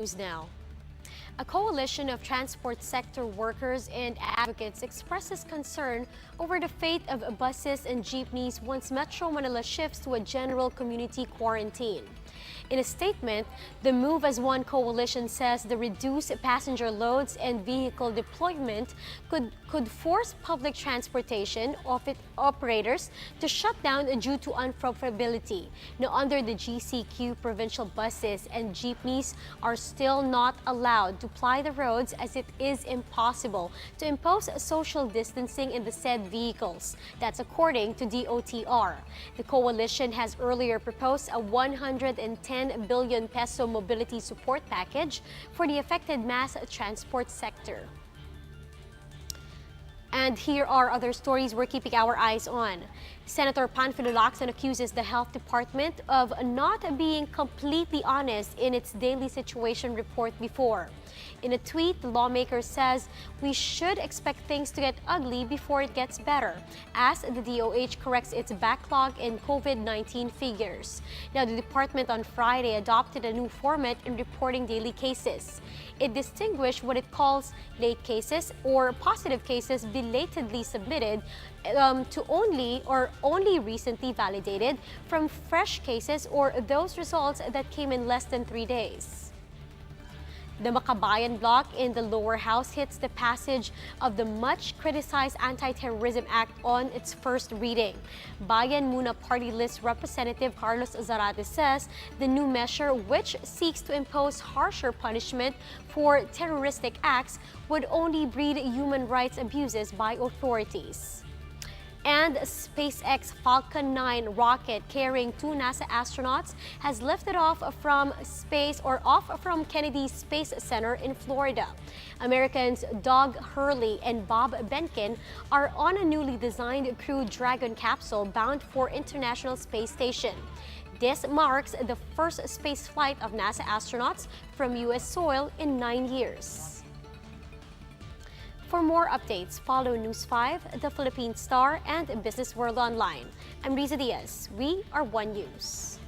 News now. A coalition of transport sector workers and advocates expresses concern over the fate of buses and jeepneys once Metro Manila shifts to a general community quarantine. In a statement, the Move as One coalition says the reduced passenger loads and vehicle deployment could force public transportation operators to shut down due to unprofitability. Now, under the GCQ, provincial buses and jeepneys are still not allowed to ply the roads as it is impossible to impose social distancing in the said vehicles. That's according to DOTR. The coalition has earlier proposed a 110 billion peso mobility support package for the affected mass transport sector. And here are other stories we're keeping our eyes on. Senator Panfilo Lacson accuses the Health Department of not being completely honest in its daily situation report before. In a tweet, the lawmaker says we should expect things to get ugly before it gets better, as the DOH corrects its backlog in COVID-19 figures. Now, the department on Friday adopted a new format in reporting daily cases. It distinguished what it calls late cases or positive cases belatedly submitted to only recently validated from fresh cases or those results that came in less than 3 days. The Makabayan bloc in the lower house hits the passage of the much-criticized Anti-Terrorism Act on its first reading. Bayan Muna Party List Representative Carlos Zarate says the new measure, which seeks to impose harsher punishment for terroristic acts, would only breed human rights abuses by authorities. And SpaceX Falcon 9 rocket carrying 2 NASA astronauts has lifted off from Kennedy Space Center in Florida. Americans Doug Hurley and Bob Behnken are on a newly designed Crew Dragon capsule bound for International Space Station. This marks the first space flight of NASA astronauts from U.S. soil in 9 years. For more updates, follow News 5, The Philippine Star, and Business World Online. I'm Riza Diaz. We are One News.